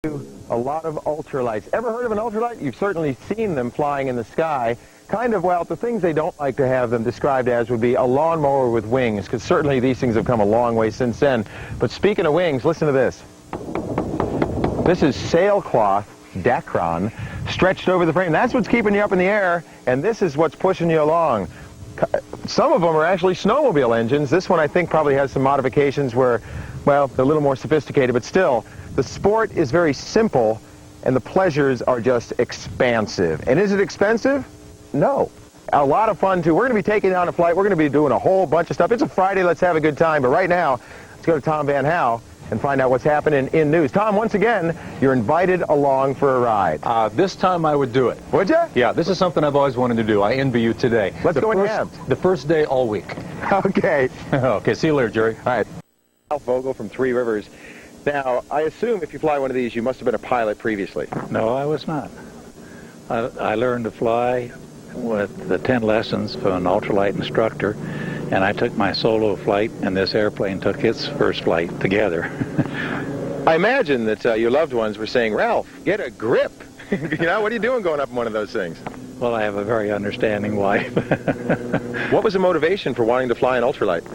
A lot of ultralights. Ever heard of an ultralight? You've certainly seen them flying in the sky. Kind of, well, the things they don't like to have them described as would be a lawnmower with wings, because certainly these things have come a long way since then. But speaking of wings, listen to this. This is sailcloth, Dacron, stretched over the frame. That's what's keeping you up in the air, and this is what's pushing you along. Some of them are actually snowmobile engines. This one, I think, probably has some modifications where, well, they're a little more sophisticated, but still, the sport is very simple, and the pleasures are just expansive. And is it expensive? No. A lot of fun, too. We're going to be taking on a flight. We're going to be doing a whole bunch of stuff. It's a Friday. Let's have a good time. But right now, let's go to Tom Van Hal and find out what's happening in news. Tom, once again, you're invited along for a ride. This time I would do it. Would you? Yeah, this is something I've always wanted to do. I envy you today. Let's go and have. The first day all week. Okay. Okay, see you later, Jerry. All right. Ralph Vogel from Three Rivers. Now, I assume if you fly one of these, you must have been a pilot previously. No, I was not. I learned to fly with the 10 lessons from an ultralight instructor, and I took my solo flight, and this airplane took its first flight together. I imagine that your loved ones were saying, Ralph, get a grip. You know, what are you doing going up in one of those things? Well, I have a very understanding wife. What was the motivation for wanting to fly an ultralight?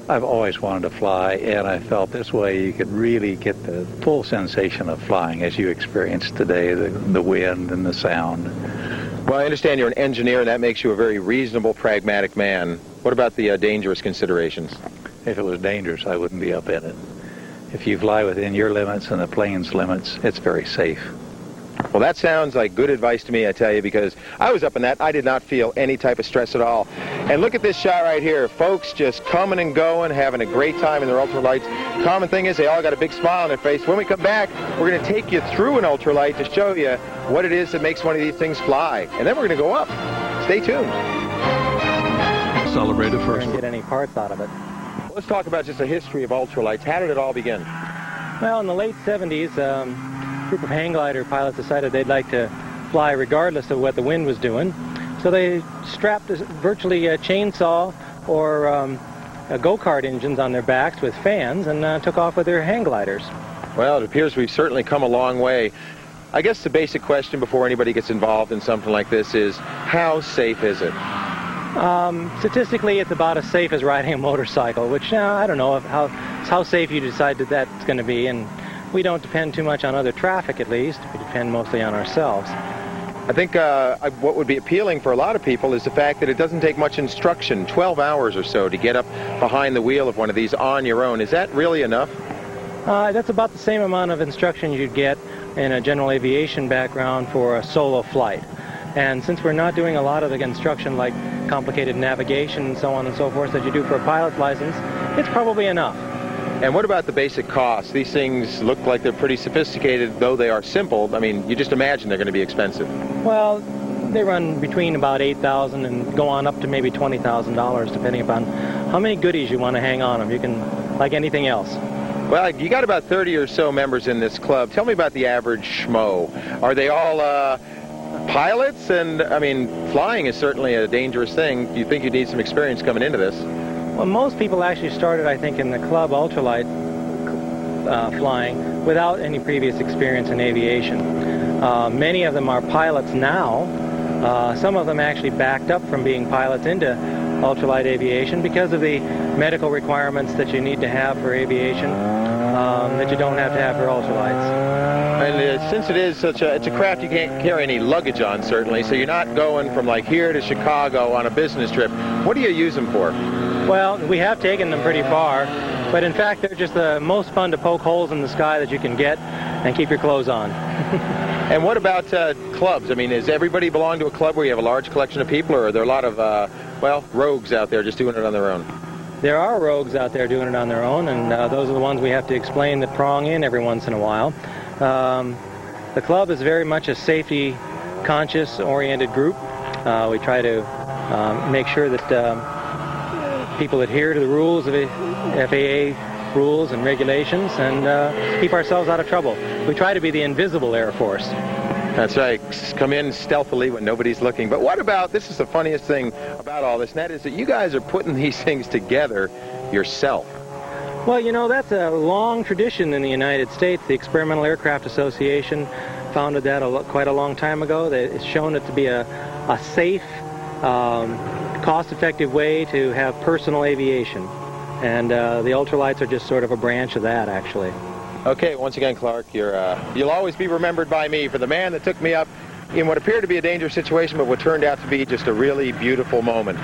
I've always wanted to fly, and I felt this way you could really get the full sensation of flying as you experienced today, the wind and the sound. Well, I understand you're an engineer, and that makes you a very reasonable, pragmatic man. What about the dangerous considerations? If it was dangerous, I wouldn't be up in it. If you fly within your limits and the plane's limits, it's very safe. Well, that sounds like good advice to me, I tell you, because I was up in that. I did not feel any type of stress at all. And look at this shot right here. Folks just coming and going, having a great time in their ultralights. Common thing is they all got a big smile on their face. When we come back, we're going to take you through an ultralight to show you what it is that makes one of these things fly. And then we're going to go up. Stay tuned. Celebrate the first Get any parts out of it. Let's talk about just the history of ultralights. How did it all begin? Well, in the late 70s, a group of hang glider pilots decided they'd like to fly regardless of what the wind was doing. So they strapped virtually a chainsaw or go-kart engines on their backs with fans and took off with their hang gliders. Well, it appears we've certainly come a long way. I guess the basic question before anybody gets involved in something like this is, how safe is it? Statistically, it's about as safe as riding a motorcycle, which I don't know how safe you decide that that's going to be, and we don't depend too much on other traffic, at least. We depend mostly on ourselves. I think what would be appealing for a lot of people is the fact that it doesn't take much instruction, 12 hours or so, to get up behind the wheel of one of these on your own. Is that really enough? That's about the same amount of instruction you'd get in a general aviation background for a solo flight. And since we're not doing a lot of the instruction like complicated navigation and so on and so forth that you do for a pilot's license, it's probably enough. And what about the basic costs? These things look like they're pretty sophisticated, though they are simple. I mean, you just imagine they're going to be expensive. Well, they run between about $8,000 and go on up to maybe $20,000, depending upon how many goodies you want to hang on them. You can, like anything else. Well, you got about 30 or so members in this club. Tell me about the average schmo. Are they all pilots? And, I mean, flying is certainly a dangerous thing. You think you need some experience coming into this? Well, most people actually started, I think, in the club ultralight flying without any previous experience in aviation. Many of them are pilots now. Some of them actually backed up from being pilots into ultralight aviation because of the medical requirements that you need to have for aviation that you don't have to have for ultralights. And since it is it's a craft you can't carry any luggage on, certainly, so you're not going from like here to Chicago on a business trip. What do you use them for? Well, we have taken them pretty far, but in fact they're just the most fun to poke holes in the sky that you can get and keep your clothes on. And what about clubs? I mean, does everybody belong to a club where you have a large collection of people, or are there a lot of, well, rogues out there just doing it on their own? There are rogues out there doing it on their own, and those are the ones we have to explain that prong in every once in a while. The club is very much a safety-conscious, oriented group. We try to make sure that people adhere to the rules of FAA rules and regulations and keep ourselves out of trouble. We try to be the invisible Air Force. That's right. Come in stealthily when nobody's looking. But what about, this is the funniest thing about all this, and that is that you guys are putting these things together yourself. Well, you know, that's a long tradition in the United States. The Experimental Aircraft Association founded that quite a long time ago. It's shown it to be a safe, cost-effective way to have personal aviation. And the ultralights are just sort of a branch of that, actually. Okay, once again, Clark, you'll always be remembered by me for the man that took me up in what appeared to be a dangerous situation, but what turned out to be just a really beautiful moment.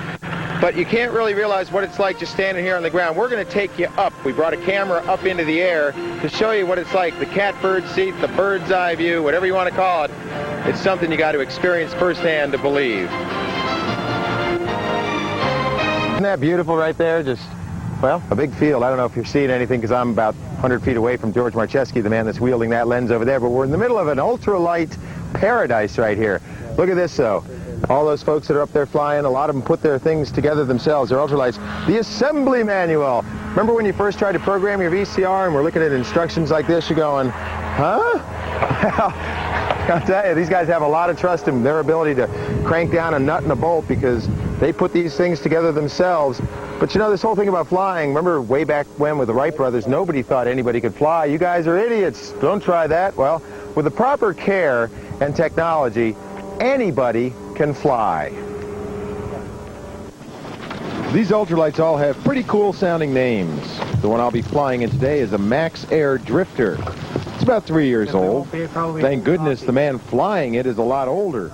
But you can't really realize what it's like just standing here on the ground. We're going to take you up. We brought a camera up into the air to show you what it's like. The catbird seat, the bird's eye view, whatever you want to call it. It's something you got to experience firsthand to believe. Isn't that beautiful right there? Just, well, a big field. I don't know if you're seeing anything because I'm about 100 feet away from George Marcheski, the man that's wielding that lens over there. But we're in the middle of an ultralight paradise right here. Look at this, though. All those folks that are up there flying, a lot of them put their things together themselves, their ultralights. The assembly manual. Remember when you first tried to program your VCR and we're looking at instructions like this, you're going, huh? I'll tell you, these guys have a lot of trust in their ability to crank down a nut and a bolt because they put these things together themselves. But you know, this whole thing about flying, remember way back when with the Wright brothers, nobody thought anybody could fly. You guys are idiots. Don't try that. Well, with the proper care and technology, anybody can fly. These ultralights all have pretty cool sounding names. The one I'll be flying in today is a Max Air Drifter. It's about 3 years old. Thank goodness the man flying it is a lot older.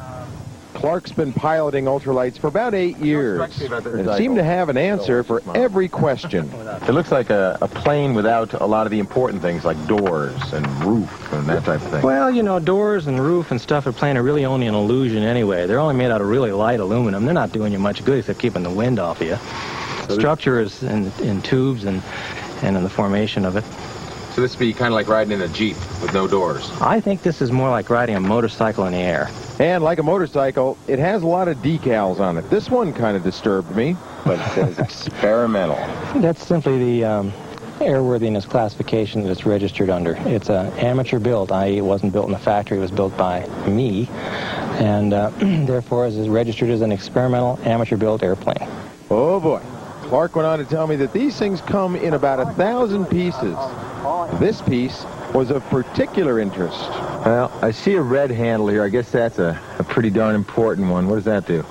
Clark's been piloting ultralights for about 8 years and seemed to have an answer for every question. It looks like a plane without a lot of the important things like doors and roof and that type of thing. Well, you know, doors and roof and stuff at plane are really only an illusion anyway. They're only made out of really light aluminum. They're not doing you much good except keeping the wind off of you. So structure is in tubes and in the formation of it. So this would be kind of like riding in a Jeep with no doors. I think this is more like riding a motorcycle in the air. And like a motorcycle, it has a lot of decals on it. This one kind of disturbed me. But it says experimental. That's simply the airworthiness classification that it's registered under. It's amateur built, i.e. it wasn't built in a factory, it was built by me, and therefore is registered as an experimental amateur built airplane. Oh boy. Clark went on to tell me that these things come in about 1,000 pieces. This piece was of particular interest. Well, I see a red handle here. I guess that's a pretty darn important one. What does that do?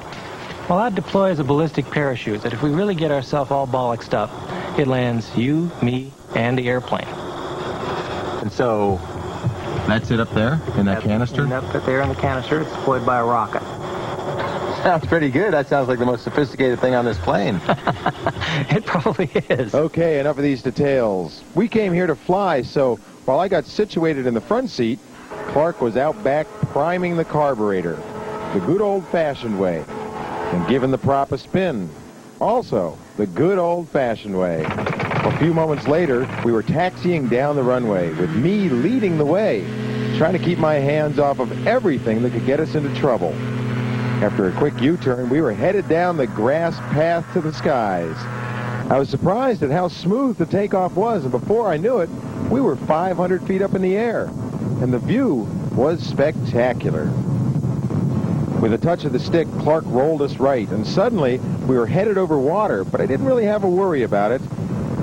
Well, that deploys a ballistic parachute that if we really get ourselves all bollocksed up, it lands you, me, and the airplane. And so, that's it up there in that canister? Up there in the canister, it's deployed by a rocket. Sounds pretty good. That sounds like the most sophisticated thing on this plane. It probably is. Okay, enough of these details. We came here to fly, so while I got situated in the front seat, Clark was out back priming the carburetor, the good old-fashioned way, and giving the prop a spin, also the good old-fashioned way. A few moments later, we were taxiing down the runway, with me leading the way, trying to keep my hands off of everything that could get us into trouble. After a quick U-turn, we were headed down the grass path to the skies. I was surprised at how smooth the takeoff was, and before I knew it, we were 500 feet up in the air, and the view was spectacular. With a touch of the stick, Clark rolled us right, and suddenly we were headed over water, but I didn't really have a worry about it.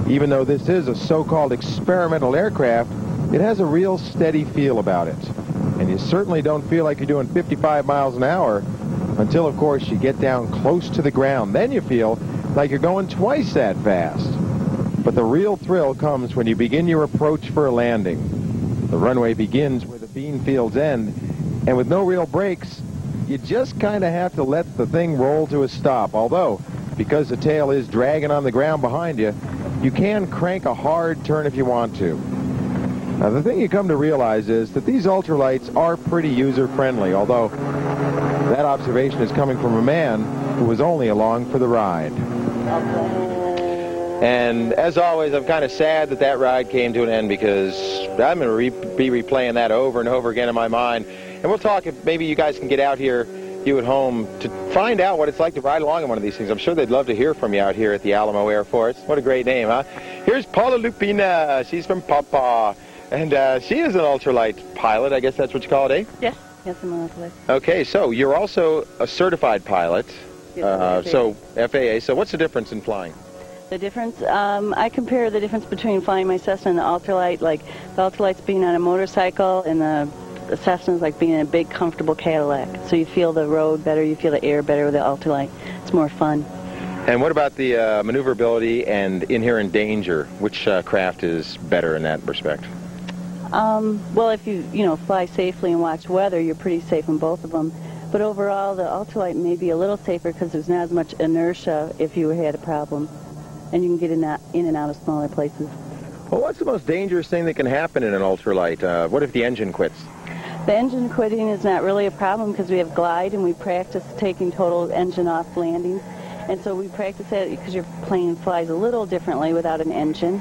Even though this is a so-called experimental aircraft, it has a real steady feel about it. And you certainly don't feel like you're doing 55 miles an hour until, of course, you get down close to the ground. Then you feel like you're going twice that fast. But the real thrill comes when you begin your approach for a landing. The runway begins where the bean fields end, and with no real brakes, you just kind of have to let the thing roll to a stop. Although, because the tail is dragging on the ground behind you, you can crank a hard turn if you want to. Now, the thing you come to realize is that these ultralights are pretty user-friendly, although that observation is coming from a man who was only along for the ride. And as always, I'm kind of sad that that ride came to an end because I'm going to be replaying that over and over again in my mind. And we'll talk if maybe you guys can get out here, you at home, to find out what it's like to ride along in one of these things. I'm sure they'd love to hear from you out here at the Alamo Air Force. What a great name, huh? Here's Paula Lupina. She's from Papa. And she is an ultralight pilot. I guess that's what you call it, eh? Yes. Yes, I'm an ultralight. Okay, so you're also a certified pilot. Yes, So FAA. So what's the difference in flying? The difference, I compare the difference between flying my Cessna and the Ultralight, like the Ultralight's being on a motorcycle and the Cessna's like being in a big, comfortable Cadillac. So you feel the road better, you feel the air better with the Ultralight. It's more fun. And what about the maneuverability and inherent danger? Which craft is better in that respect? Well, if you fly safely and watch weather, you're pretty safe in both of them. But overall, the Ultralight may be a little safer because there's not as much inertia if you had a problem. And you can get in and out of smaller places. Well, what's the most dangerous thing that can happen in an ultralight? What if the engine quits? The engine quitting is not really a problem because we have glide and we practice taking total engine off landings. And so we practice that because your plane flies a little differently without an engine.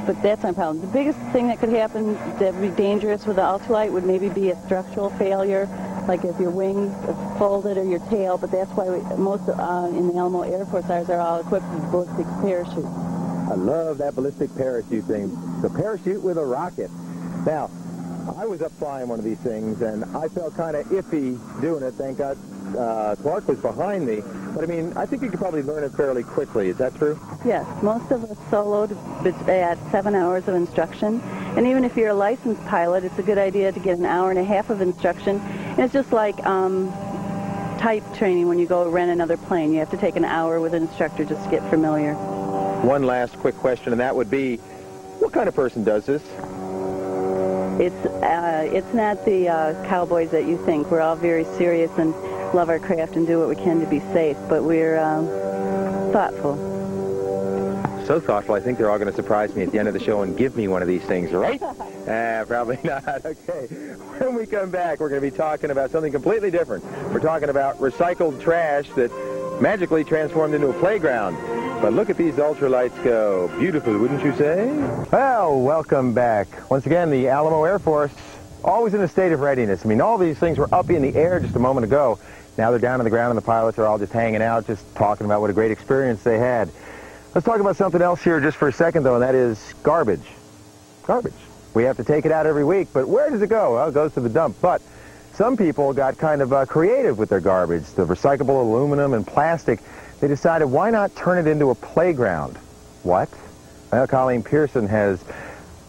But that's not a problem. The biggest thing that could happen that would be dangerous with the Ultralight would maybe be a structural failure, like if your wings are folded or your tail. But that's why most in the Alamo Air Force ours are all equipped with ballistic parachutes. I love that ballistic parachute thing. The parachute with a rocket. Now, I was up flying one of these things, and I felt kind of iffy doing it. Thank God Clark was behind me. But, I mean, I think you could probably learn it fairly quickly. Is that true? Yes. Most of us soloed at 7 hours of instruction. And even if you're a licensed pilot, it's a good idea to get an hour and a half of instruction. And it's just like type training when you go rent another plane. You have to take an hour with an instructor just to get familiar. One last quick question, and that would be, what kind of person does this? It's not the cowboys that you think. We're all very serious and love our craft and do what we can to be safe, but we're thoughtful. So thoughtful, I think they're all going to surprise me at the end of the show and give me one of these things, right? Probably not. Okay. When we come back, we're going to be talking about something completely different. We're talking about recycled trash that magically transformed into a playground. But look at these ultralights go. Beautiful, wouldn't you say? Well, welcome back. Once again, the Alamo Air Force, always in a state of readiness. I mean, all these things were up in the air just a moment ago. Now they're down on the ground, and the pilots are all just hanging out, just talking about what a great experience they had. Let's talk about something else here just for a second, though, and that is garbage. Garbage. We have to take it out every week, but where does it go? Well, it goes to the dump. But some people got kind of creative with their garbage. The recyclable aluminum and plastic, they decided, why not turn it into a playground? What? Well, Colleen Pearson has,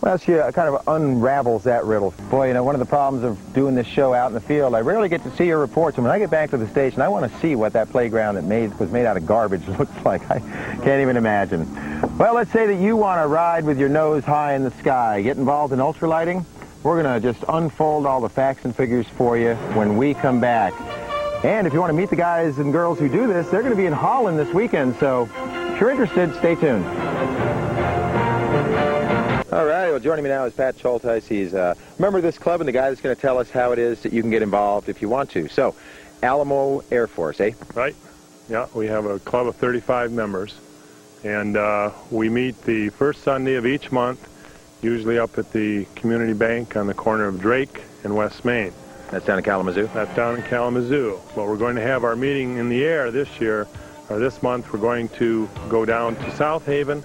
well, she kind of unravels that riddle. Boy, you know, one of the problems of doing this show out in the field, I rarely get to see her reports, and when I get back to the station, I want to see what that playground that was made out of garbage looks like. I can't even imagine. Well, let's say that you want to ride with your nose high in the sky, get involved in ultralighting. We're going to just unfold all the facts and figures for you when we come back. And if you want to meet the guys and girls who do this, they're going to be in Holland this weekend, so if you're interested, stay tuned. All right, well, joining me now is Pat Schulteis. He's a member of this club and the guy that's going to tell us how it is that you can get involved if you want to. So, Alamo Air Force, eh? Right. Yeah, we have a club of 35 members, and we meet the first Sunday of each month, usually up at the community bank on the corner of Drake and West Main. That's down in Kalamazoo? That's down in Kalamazoo. Well, we're going to have our meeting in the air this year, or this month. We're going to go down to South Haven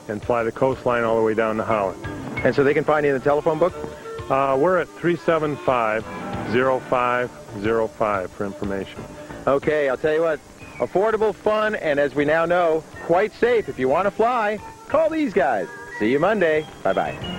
and fly the coastline all the way down to Holland. And so they can find you in the telephone book? We're at 375-0505 for information. Okay, I'll tell you what, affordable, fun, and as we now know, quite safe. If you want to fly, call these guys. See you Monday. Bye-bye.